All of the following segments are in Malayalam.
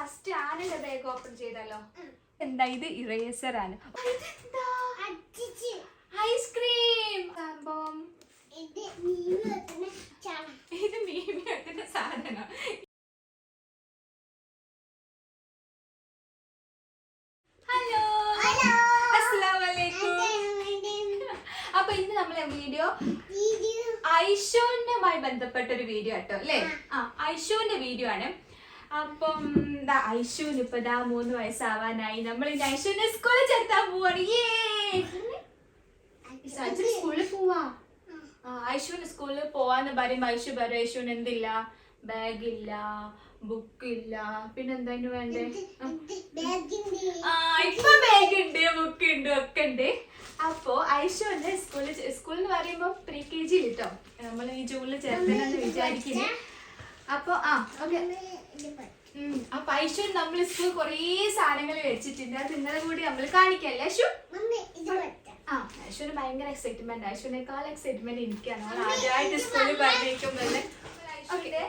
ഫസ്റ്റ് ആനയുടെ ബാഗ് ഓപ്പൺ ചെയ്തല്ലോ. എന്താ ഇത്? ഇറേസർ ആണ്. ഐസ്ക്രീം സംഭവം. ഇത് മീമി വെക്കുന്ന സാധനം. ഹലോ, അസ്സലാമലൈക്കും. അപ്പൊ ഇന്ന് നമ്മളെ വീഡിയോ ഐഷുവിനുമായി ബന്ധപ്പെട്ട ഒരു വീഡിയോ കേട്ടോ അല്ലേ? ഐഷുവിന്റെ വീഡിയോ ആണ്. അപ്പം ഐഷുവിന് ഇപ്പൊ 3 വയസ്സാവാനായി. നമ്മൾ ഇന്ന് ഐഷുവിനെ സ്കൂളിൽ ചേർത്താൻ പോവാണ്. സ്കൂളിൽ പോവാ. ഐഷുവിന് സ്കൂളിൽ പോവാന്ന് പറയുമ്പോ ഐഷു പറയും ഐഷുവിന് എന്തില്ല, ബാഗില്ല, ബുക്കില്ല, പിന്നെന്താ വേണ്ടേ? ഇപ്പൊ ബാഗ് ഉണ്ട്, ബുക്ക് ഉണ്ട്, ഒക്കെ ഉണ്ട്. അപ്പൊ ഐഷുവിന്റെ സ്കൂളിൽ പറയുമ്പോ pre-KG കിട്ടോ. നമ്മൾ ഈ ജൂണിൽ ചേർത്തണെന്ന് വിചാരിക്കുന്നു. അപ്പൊ അപ്പൊ ഐഷു നമ്മൾ സ്കൂൾ കൊറേ സാധനങ്ങൾ വെച്ചിട്ടുണ്ട്. അത് ഇന്നലെ കൂടി നമ്മൾ കാണിക്കല്ലേ ഐഷു? ഐഷുവിന് ഭയങ്കര എക്സൈറ്റ്മെന്റ്. ഐഷുവിനേക്കാൾ എക്സൈറ്റ്മെന്റ് എനിക്കാണ്. ആദ്യമായിട്ട് സ്കൂളിൽ പറഞ്ഞേക്കുമ്പോഴേ ഐഷുവിന്റെ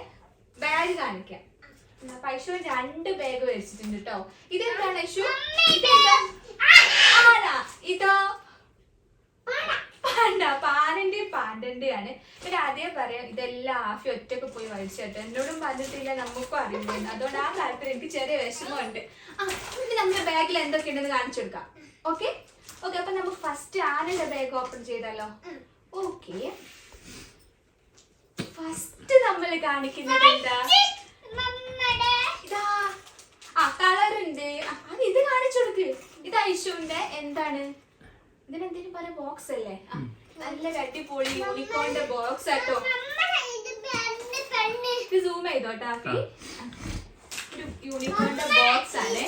ബാഗ് കാണിക്കാം. അപ്പൊ ഐഷുവിന് 2 ബാഗ് വെച്ചിട്ടുണ്ട് കേട്ടോ. ഇതെന്താണ് ഐഷു? ഇതോ പാൻഡന്റെ ആണ്. പിന്നെ ആദ്യം പറയാം, ഇതെല്ലാം ആഫി ഒറ്റക്ക് പോയി വലിച്ചേട്ടോ. എന്നോടും പറഞ്ഞിട്ടില്ല, നമുക്കും അറിയില്ല. അതുകൊണ്ട് ആ കാര്യത്തിൽ എനിക്ക് ചെറിയ വിഷമമുണ്ട്. പിന്നെ നമ്മുടെ ബാഗിൽ എന്തൊക്കെ ഉണ്ടെന്ന് കാണിച്ചു കൊടുക്കാം. Okay okay. അപ്പൊ നമുക്ക് ഫസ്റ്റ് ആനയുടെ ബാഗ് ഓപ്പൺ ചെയ്താലോ? ഓക്കെ. ഫസ്റ്റ് നമ്മൾ കാണിക്കുന്നത് എന്താ? ഇതാ കളറുണ്ട്. അത് ഇത് കാണിച്ചു കൊടുക്ക്. ഇത് ഐഷുവിന്റെ എന്താണ്? ഇതിനെന്തേലും പറയാ, ബോക്സ് അല്ലേ? നല്ല അടിപൊളി യൂണിക്കോണിന്റെ ബോക്സ് ആട്ടോ. ഇത് സൂം ചെയ്തോട്ടോ ആഫി. ഒരു യൂണിക്കോണിന്റെ ബോക്സ് ആണ്.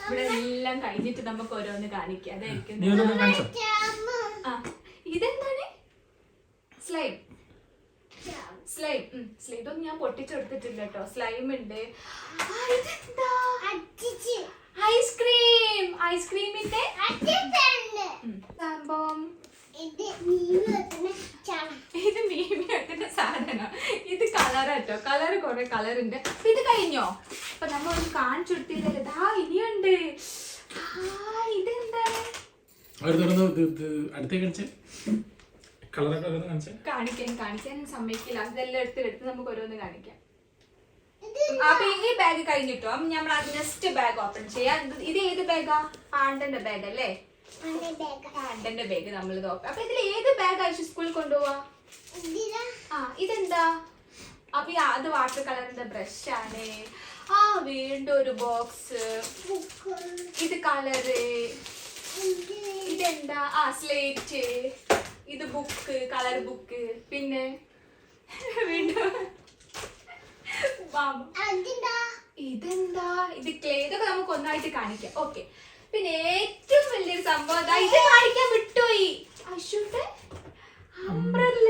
ഇവിടെ എല്ലാം കഴിഞ്ഞിട്ട് നമുക്ക് ഓരോന്ന് കാണിക്കാം. അതായിരിക്കും. ഇതെന്താണ്? സ്ലൈം. ഇതൊന്നും ഞാൻ പൊട്ടിച്ചെടുത്തിട്ടില്ല കേട്ടോ. സ്ലൈം ഉണ്ട്. ഐസ്ക്രീമിന്റെ സംഭവം. ഇത് മീമി വെക്കുന്ന സാധനം. ഇത് കളറാട്ടോ. കളർ കുറെ കളറുണ്ട്. ഇത് കഴിഞ്ഞോ? അപ്പൊ നമ്മൾ ഒന്ന് കാണിച്ചു കൊടുത്തില്ലല്ലോ. ഇനിയുണ്ട്. ഇതെന്താണ്? കാണിക്കാൻ സമ്മതിക്കില്ല. അതെല്ലാം എടുത്ത് നമുക്ക് ഓരോന്ന് കാണിക്കാം. അപ്പൊ ഈ ബാഗ് കഴിഞ്ഞിട്ടോ നമ്മൾ നെക്സ്റ്റ് ബാഗ് ഓപ്പൺ ചെയ്യാം. ഇത് ഏത് ബാഗാ? പാണ്ടന്റെ ബാഗ് അല്ലേ? പാണ്ടന്റെ ബാഗ് നമ്മൾ നോക്കാം. അപ്പൊ ഇതിൽ ഏത് ബാഗ് ആയിട്ട് സ്കൂളിൽ കൊണ്ടുപോവാ? ഇതെന്താ? അപ്പൊ അത് വാട്ടർ കളറിന്റെ ബ്രഷ് ആണ്. വീണ്ടും ഒരു ബോക്സ്. ഇത് കളറ്. ഇതെന്താ? സ്ലേറ്റ്. ഇത് ബുക്ക്, കളർ ബുക്ക്. പിന്നെ വീണ്ടും ഇതെന്താ? ഇത് ക്ലേ. ഇതൊക്കെ നമുക്ക് ഒന്നായിട്ട് കാണിക്കാം. ഓക്കെ. പിന്നെ ഏറ്റവും വലിയൊരു സംഭവം ഇത് കാണിക്കാൻ വിട്ടുപോയി. അശ്വന്റെ അംബ്രല്ല.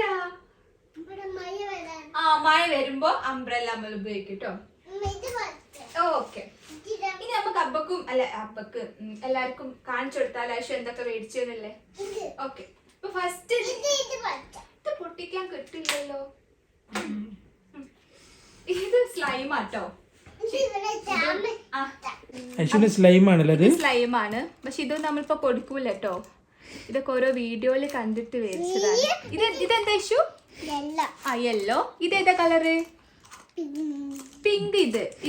മഴ വരുമ്പോ അംബ്രല്ല നമ്മൾ ഉപയോഗിക്കും കേട്ടോ. ഓക്കെ. ഇനി നമുക്ക് അബ്ബക്കും എല്ലാവർക്കും കാണിച്ചു കൊടുത്താൽ അശ്വ എന്തൊക്കെ മേടിച്ചെന്നല്ലേ? ഓക്കെ. അപ്പൊ ഫസ്റ്റ് ഇത് പൊട്ടിക്കാൻ കിട്ടില്ലല്ലോ. ഇത് സ്ലൈമാട്ടോ. സ്ലൈമാണ്. പക്ഷെ ഇത് നമ്മളിപ്പോ കൊടുക്കൂല കേട്ടോ. ഇതൊക്കെ ഓരോ വീഡിയോയില് കണ്ടിട്ട് മേടിച്ചതാണ്. ഇതെന്താ ഇഷ്യൂ? യെല്ലോ. ഇതേതാ കളറ്? പിങ്ക്.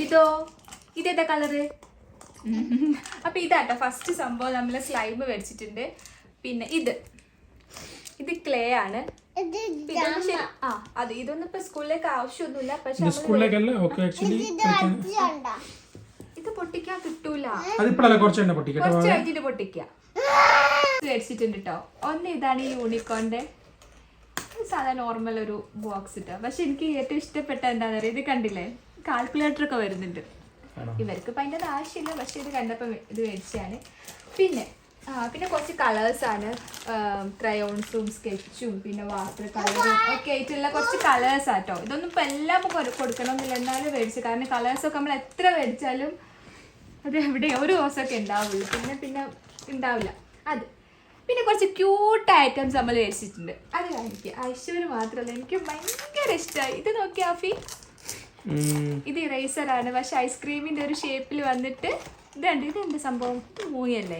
ഇതോ? ഇതേതാ കളറ്? അപ്പൊ ഇതാട്ടോ ഫസ്റ്റ് സംഭവം. നമ്മള് സ്ലൈം മേടിച്ചിട്ടുണ്ട്. പിന്നെ ഇത് ക്ലേ ആണ്. ഇതൊന്നും ഇപ്പൊ സ്കൂളിലേക്ക് ആവശ്യമൊന്നുമില്ല. പക്ഷെ ഇത് പൊട്ടിക്കാൻ കിട്ടൂല. കുറച്ച് കഴിഞ്ഞിട്ട് പൊട്ടിക്കാം. മേടിച്ചിട്ടുണ്ട് കേട്ടോ. ഒന്ന് ഇതാണ് ഈ യൂണിക്കോണിന്റെ സാധാരണ നോർമൽ ഒരു ബോക്സ് ഇട്ടോ. പക്ഷെ എനിക്ക് ഏറ്റവും ഇഷ്ടപ്പെട്ട എന്താന്ന് പറയുക, ഇത് കണ്ടില്ലേ? കാൽക്കുലേറ്റർ ഒക്കെ വരുന്നുണ്ട്. ഇവർക്ക് ഇപ്പൊ അതിൻ്റെ ആവശ്യമില്ല. പക്ഷെ ഇത് കണ്ടപ്പോ ഇത് മേടിച്ചാണ്. പിന്നെ കുറച്ച് കളേഴ്സാണ്. ക്രയോൺസും സ്കെച്ചും പിന്നെ വാട്ടർ കളറും ഒക്കെ ആയിട്ടുള്ള കുറച്ച് കളേഴ്സ് ആട്ടോ. ഇതൊന്നും ഇപ്പം എല്ലാം കൊടുക്കണമെന്നില്ല, എന്നാലും മേടിച്ചു. കാരണം കളേഴ്സൊക്കെ നമ്മൾ എത്ര മേടിച്ചാലും അത് എവിടെ ഒരു ദിവസമൊക്കെ ഉണ്ടാവുള്ളൂ. പിന്നെ ഉണ്ടാവില്ല അത്. പിന്നെ കുറച്ച് ക്യൂട്ട് ഐറ്റംസ് നമ്മൾ മേടിച്ചിട്ടുണ്ട്. അത് കാണിക്കുക. ഐശ്വര്യ മാത്രമല്ല, എനിക്ക് ഭയങ്കര ഇഷ്ടമായി. ഇത് നോക്കി ആഫി. ഇത് ഇറേസർ ആണ്, പക്ഷെ ഐസ്ക്രീമിന്റെ ഒരു ഷേപ്പിൽ വന്നിട്ട് ഇതുണ്ട്. ഇതെന്ത് സംഭവം? മൂങ്ങിയല്ലേ?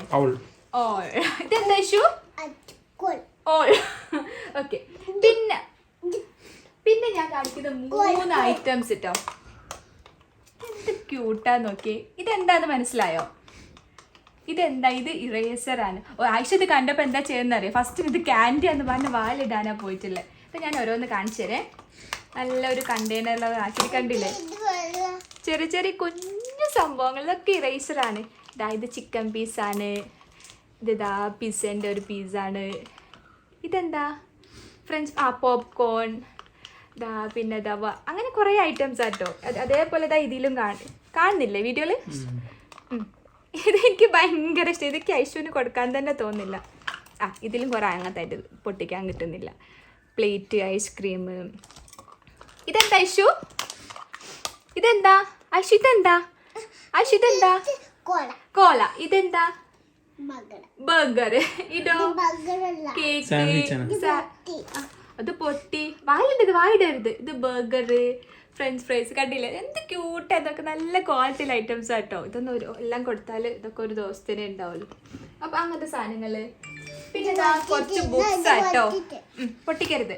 ഇതെന്താ ഇഷ്യൂ? ഓൾ. ഓക്കെ, പിന്നെ ഞാൻ കാണിക്കുന്ന 3 ഐറ്റംസ് കേട്ടോ. എന്ത് ക്യൂട്ടാ നോക്കിയേ. ഇതെന്താന്ന് മനസ്സിലായോ? ഇതെന്താ? ഇത് ഇറേസർ ആണ്. ആയിഷ ഇത് കണ്ടപ്പോൾ എന്താ ചെയ്യുന്നറിയോ? ഫസ്റ്റ് ഇത് ക്യാൻഡി എന്ന് പറഞ്ഞ് വാലിടാനാ പോയിട്ടില്ലേ. അപ്പം ഞാൻ ഓരോന്ന് കാണിച്ചു തരേ. നല്ലൊരു കണ്ടെയ്നറിലൊക്കെ ആക്കി കണ്ടില്ലേ? ചെറിയ ചെറിയ കുഞ്ഞു സംഭവങ്ങൾ, ഇതൊക്കെ ഇറേസറാണ്. ഇത് ചിക്കൻ പീസാണ്. ഇതാ പിസ്സേൻ്റെ ഒരു പീസാണ്. ഇതെന്താ? French popcorn. പിന്നെ അങ്ങനെ കുറേ ഐറ്റംസ് ആട്ടോ. അതേപോലെ ഇതിലും കാണുന്നില്ലേ വീഡിയോയിൽ? ഇതെനിക്ക് ഭയങ്കര ഇഷ്ടം. ഇതൊക്കെ ഐശുവിന് കൊടുക്കാൻ തന്നെ തോന്നില്ല. ഇതിലും കുറേ അങ്ങനത്തായിട്ട് പൊട്ടിക്കാൻ കിട്ടുന്നില്ല. Plate, ice cream. ഇതെന്താ ഐശു? ഇതെന്താ ഐശു? ഇതെന്താ ഐശു? ഇതെന്താ? കോല. ഇതെന്താ? ബർഗർ. ഇതോ? കേക്ക്. അത് പൊട്ടി. വായിടരുത്. ഇത് ബർഗർ, ഫ്രഞ്ച് ഫ്രൈസ്. കണ്ടില്ലേ എന്ത് ക്യൂട്ടാണ് ഇതൊക്കെ? നല്ല ക്വാളിറ്റി ഐറ്റംസ് ആട്ടോ. ഇതൊന്നും എല്ലാം കൊടുത്താൽ ഇതൊക്കെ ഒരു ദിവസത്തിനേ ഉണ്ടാവുള്ളൂ. അപ്പം അങ്ങനത്തെ സാധനങ്ങൾ. പിന്നെ കുറച്ച് ബുക്സ് ആട്ടോ. പൊട്ടിക്കരുത്.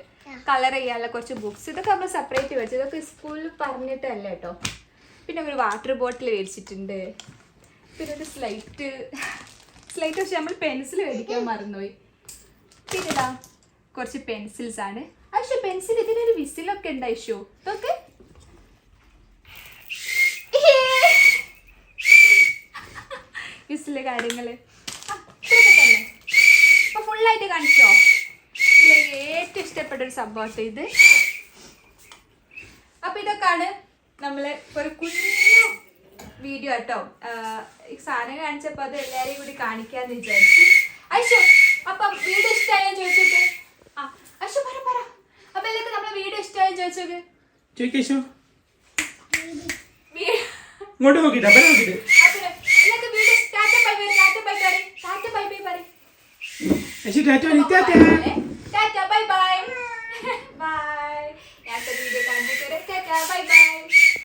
കളർ ചെയ്യാനുള്ള കുറച്ച് ബുക്സ്. ഇതൊക്കെ നമ്മൾ സെപ്പറേറ്റ് വെച്ചു. ഇതൊക്കെ സ്കൂളിൽ പറഞ്ഞിട്ടല്ല കേട്ടോ. പിന്നെ ഒരു വാട്ടർ ബോട്ടിൽ മേടിച്ചിട്ടുണ്ട്. പിന്നെ ഒരു സ്ലൈറ്റ് വെച്ച് നമ്മൾ പെൻസിൽ മേടിക്കാൻ മറന്നുപോയി. പിന്നെ കുറച്ച് പെൻസിൽസ് ആണ്. ഐഷു പെൻസിൽ ഇതിനൊരു വിസിലൊക്കെ ഉണ്ട് ഐഷു. ഇതൊക്കെ വിസില് കാര്യങ്ങള് ഇതൊക്കെ തന്നെ. അപ്പൊ ഫുള്ളായിട്ട് കാണിച്ചോ? ഏറ്റവും ഇഷ്ടപ്പെട്ട ഒരു സംഭവം ഇത്. അപ്പൊ ഇതൊക്കെയാണ് നമ്മള് ഒരു കുഞ്ഞു വീഡിയോ കേട്ടോ. ഈ സാധനം കാണിച്ചപ്പോ അത് എല്ലാരെയും കൂടി കാണിക്കാന്ന് വിചാരിച്ചു. ഐഷു അപ്പൊ വീഡിയോ ഇഷ്ടമായോ ചോദിച്ചോക്കെ? ഐഷു പറ. അപ്പൊ എല്ലാവർക്കും നമ്മളെ വീഡിയോ ഇഷ്ടമായോ ചോദിച്ചോക്കെ? ഇങ്ങോട്ട് നോക്കിട്ട് ബൈ ബൈ. ഞാൻ വീഡിയോ കാണിച്ചു. Bye bye.